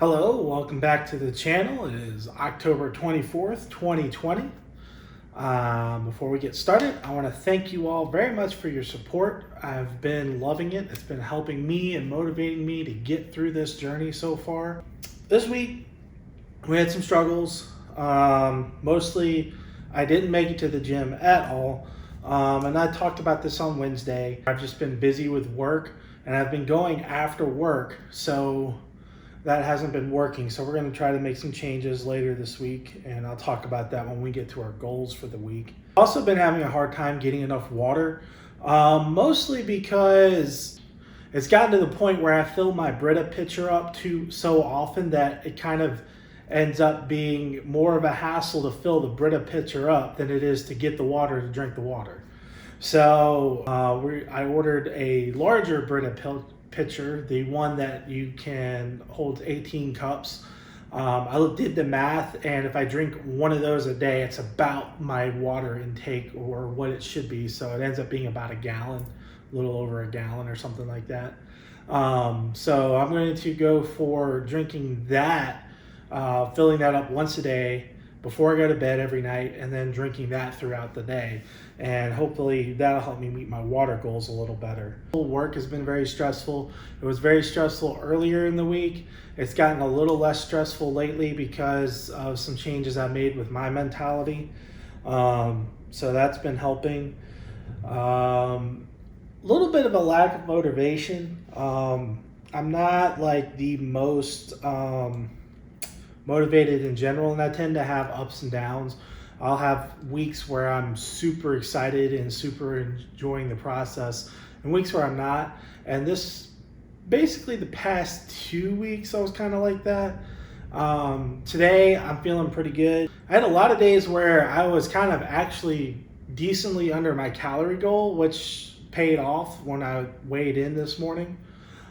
Hello, welcome back to the channel. It is October 24th, 2020. Before we get started, I want to thank you all very much for your support. I've been loving it. It's been helping me and motivating me to get through this journey so far. This week, we had some struggles. Mostly, I didn't make it to the gym at all. And I talked about this on Wednesday. I've just been busy with work, and I've been going after work, so that hasn't been working. So we're going to try to make some changes later this week, and I'll talk about that when we get to our goals for the week. I've also been having a hard time getting enough water, mostly because it's gotten to the point where I fill my Brita pitcher up so often that it kind of ends up being more of a hassle to fill the Brita pitcher up than it is to get the water to drink the water. So I ordered a larger Brita pitcher, the one that you can hold 18 cups. I did the math, and if I drink one of those a day, it's about my water intake or what it should be. So it ends up being about a gallon, a little over a gallon or something like that. So I'm going to go for drinking that, filling that up once a day before I go to bed every night, and then drinking that throughout the day. And hopefully that'll help me meet my water goals a little better. Work has been very stressful. It was very stressful earlier in the week. It's gotten a little less stressful lately because of some changes I made with my mentality. So that's been helping. Little bit of a lack of motivation. I'm not like the most motivated in general, and I tend to have ups and downs. I'll have weeks where I'm super excited and super enjoying the process, and weeks where I'm not. And this, basically the past 2 weeks, I was kind of like that. Today, I'm feeling pretty good. I had a lot of days where I was kind of actually decently under my calorie goal, which paid off when I weighed in this morning.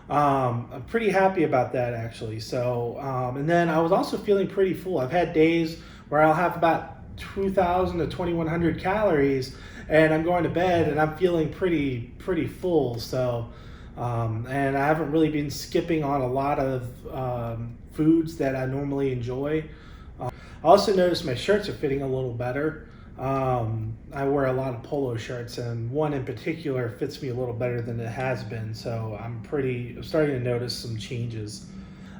I'm pretty happy about that, actually. So, and then I was also feeling pretty full. I've had days where I'll have about 2,000 to 2,100 calories, and I'm going to bed and I'm feeling pretty full. So, and I haven't really been skipping on a lot of foods that I normally enjoy. I also noticed my shirts are fitting a little better. I wear a lot of polo shirts, and one in particular fits me a little better than it has been. So I'm starting to notice some changes.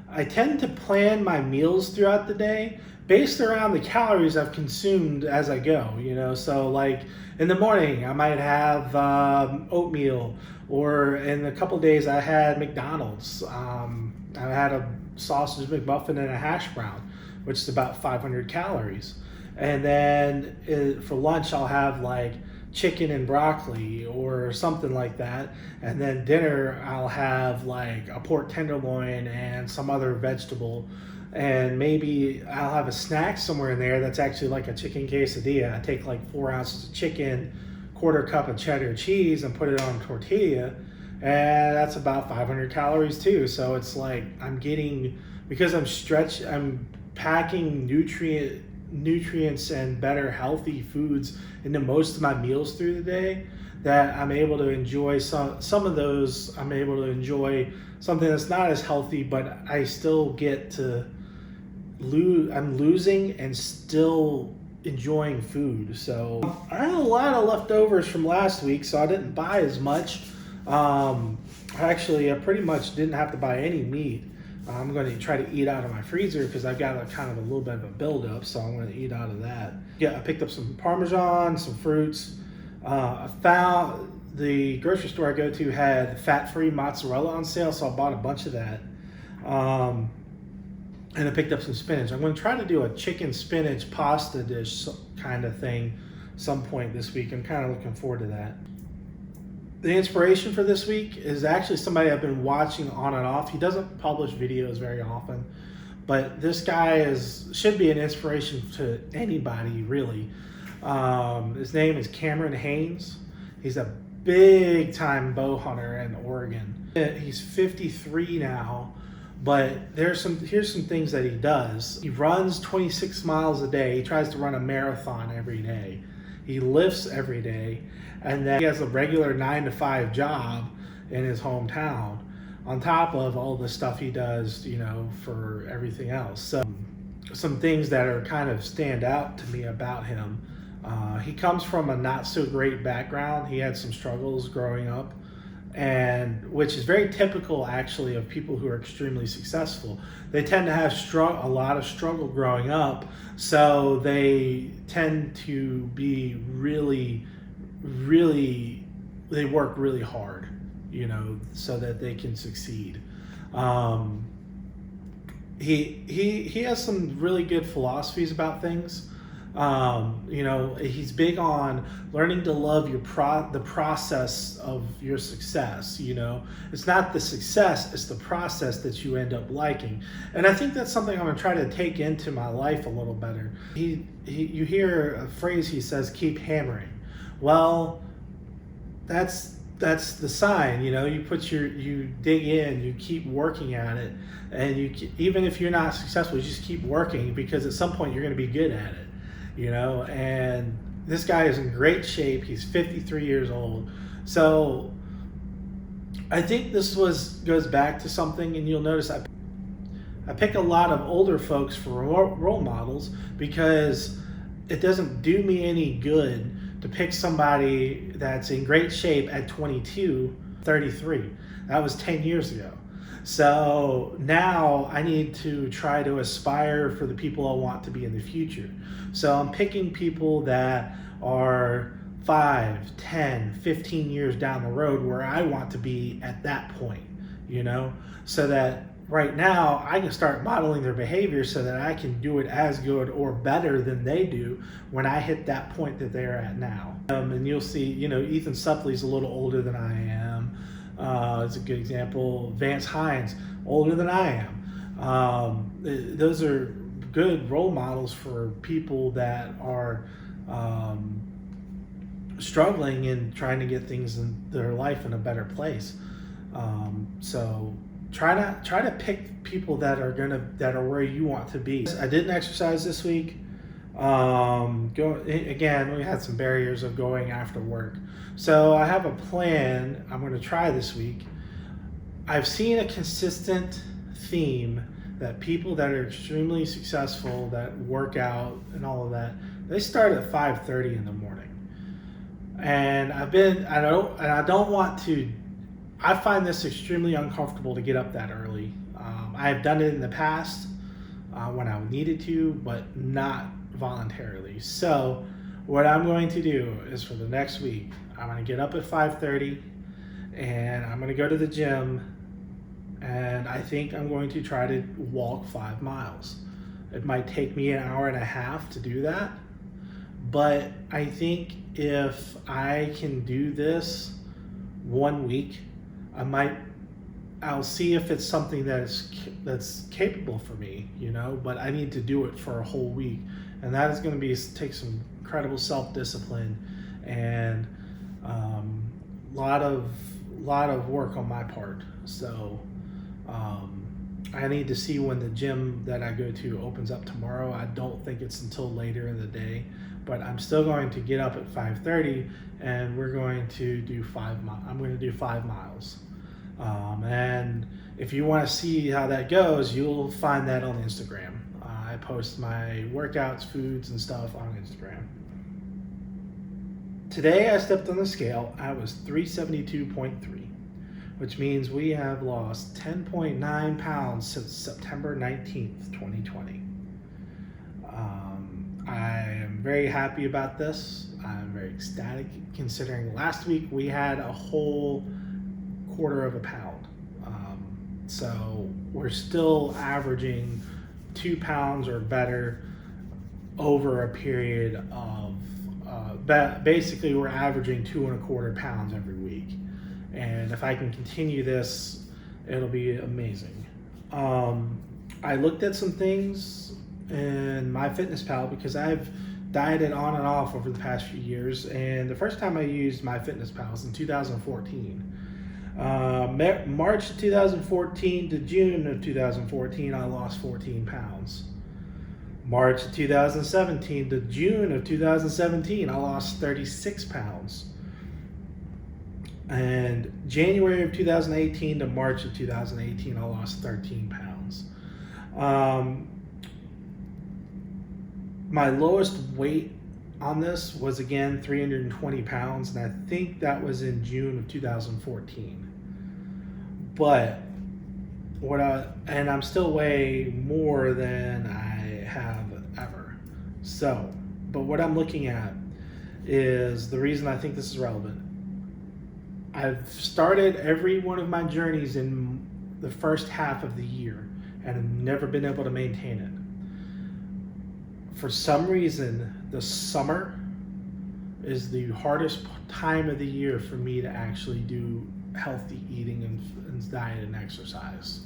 I tend to plan my meals throughout the day based around the calories I've consumed as I go, so like in the morning I might have oatmeal, or in a couple days I had McDonald's. I had a sausage McMuffin and a hash brown, which is about 500 calories. And then for lunch I'll have like chicken and broccoli or something like that. And then dinner I'll have like a pork tenderloin and some other vegetable. And maybe I'll have a snack somewhere in there that's actually like a chicken quesadilla. I take like 4 ounces of chicken, quarter cup of cheddar cheese, and put it on a tortilla. And that's about 500 calories too. So it's like because I'm packing nutrients and better healthy foods into most of my meals through the day, that I'm able to enjoy some of those. I'm able to enjoy something that's not as healthy, but I still get to I'm losing and still enjoying food. So I had a lot of leftovers from last week, so I didn't buy as much. Actually, I pretty much didn't have to buy any meat. I'm going to try to eat out of my freezer because I've got a little bit of a buildup, so I'm going to eat out of that. Yeah, I picked up some Parmesan, some fruits. I found the grocery store I go to had fat-free mozzarella on sale, so I bought a bunch of that. And I picked up some spinach. I'm going to try to do a chicken spinach pasta dish kind of thing some point this week. I'm kind of looking forward to that. The inspiration for this week is actually somebody I've been watching on and off. He doesn't publish videos very often, but this guy should be an inspiration to anybody, really. His name is Cameron Haynes. He's a big time bow hunter in Oregon. He's 53 now, but here's some things that he does. He runs 26 miles a day. He tries to run a marathon every day. He lifts every day, and then he has a regular 9 to 5 job in his hometown. on top of all the stuff he does, for everything else. So some things that are kind of stand out to me about him. He comes from a not so great background. He had some struggles growing up, and which is very typical actually of people who are extremely successful. They tend to have a lot of struggle growing up, so they tend to be they work really hard, so that they can succeed. He has some really good philosophies about things. He's big on learning to love the process of your success. It's not the success, it's the process that you end up liking. And I think that's something I'm going to try to take into my life a little better. You hear a phrase he says, keep hammering. Well, that's the sign. You dig in, you keep working at it, and even if you're not successful, you just keep working, because at some point you're going to be good at it. And this guy is in great shape. He's 53 years old. So I think this goes back to something, and you'll notice I pick a lot of older folks for role models, because it doesn't do me any good to pick somebody that's in great shape at 22, 33. That was 10 years ago. So now I need to try to aspire for the people I want to be in the future. So I'm picking people that are 5, 10, 15 years down the road where I want to be at that point, so that right now I can start modeling their behavior so that I can do it as good or better than they do when I hit that point that they're at now. And you'll see, Ethan Suppley's a little older than I am. It's a good example. Vance Hines, older than I am. Those are good role models for people that are struggling and trying to get things in their life in a better place. So try to pick people that are where you want to be. I didn't exercise this week. Again, we had some barriers of going after work. So I have a plan I'm going to try this week. I've seen a consistent theme that people that are extremely successful, that work out and all of that, they start at 5:30 in the morning. And I don't want to. I find this extremely uncomfortable to get up that early. I've done it in the past when I needed to, but not voluntarily. So what I'm going to do is, for the next week, I'm going to get up at 5:30 and I'm going to go to the gym, and I think I'm going to try to walk 5 miles. It might take me an hour and a half to do that, but I think if I can do this 1 week, I'll see if it's something that's capable for me, but I need to do it for a whole week. And that is going to take some incredible self-discipline and lot of work on my part. So I need to see when the gym that I go to opens up tomorrow. I don't think it's until later in the day, but I'm still going to get up at 5:30, and we're going to do I'm going to do 5 miles. And if you want to see how that goes, you'll find that on Instagram. I post my workouts, foods, and stuff on Instagram. Today I stepped on the scale. I was 372.3, which means we have lost 10.9 pounds since September 19th, 2020. I am very happy about this. I'm very ecstatic, considering last week we had a whole quarter of a pound. So we're still averaging 2 pounds or better over a period of basically we're averaging 2.25 pounds every week. And if I can continue this, it'll be amazing. I looked at some things in MyFitnessPal, because I've dieted on and off over the past few years, and the first time I used MyFitnessPal was in 2014. March of 2014 to June of 2014, I lost 14 pounds. March of 2017 to June of 2017, I lost 36 pounds. And January of 2018 to March of 2018, I lost 13 pounds. My lowest weight on this was again 320 pounds, and I think that was in June of 2014. But and I'm still way more than I have ever. So, but what I'm looking at is the reason I think this is relevant. I've started every one of my journeys in the first half of the year and have never been able to maintain it. For some reason, the summer is the hardest time of the year for me to actually do healthy eating and diet and exercise.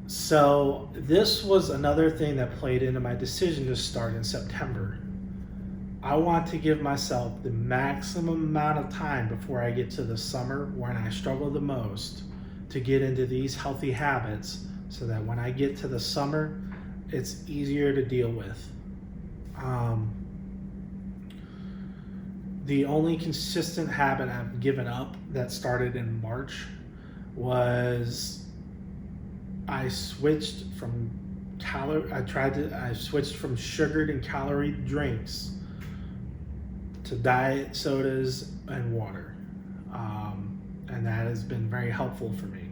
So this was another thing that played into my decision to start in September. I want to give myself the maximum amount of time before I get to the summer when I struggle the most to get into these healthy habits, so that when I get to the summer, it's easier to deal with. The only consistent habit I've given up that started in March was I switched from sugared and calorie drinks to diet sodas and water, and that has been very helpful for me.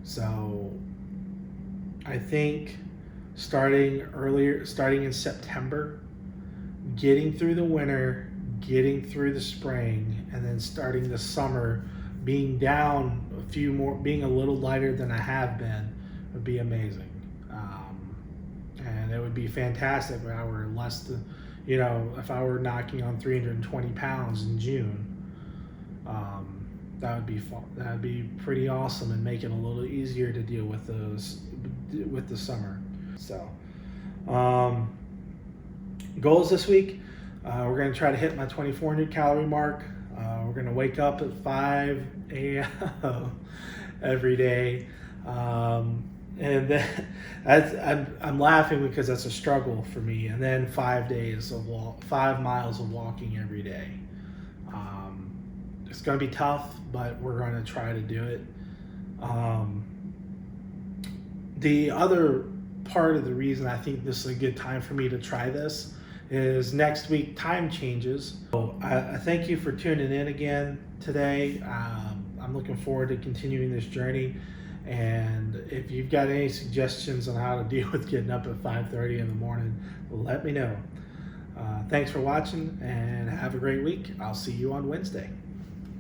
So I think starting in September, getting through the winter, getting through the spring, and then starting the summer, being down being a little lighter than I have been, would be amazing. And it would be fantastic if I were if I were knocking on 320 pounds in June. That would be fun. That would be pretty awesome and make it a little easier to deal with with the summer. So, goals this week. We're going to try to hit my 2,400 calorie mark. We're going to wake up at 5 a.m. every day. And then I'm laughing because that's a struggle for me. And then 5 miles of walking every day. It's going to be tough, but we're going to try to do it. The other part of the reason I think this is a good time for me to try this is next week time changes. So I thank you for tuning in again today. I'm looking forward to continuing this journey. And if you've got any suggestions on how to deal with getting up at 5:30 in the morning, let me know. Thanks for watching and have a great week. I'll see you on Wednesday.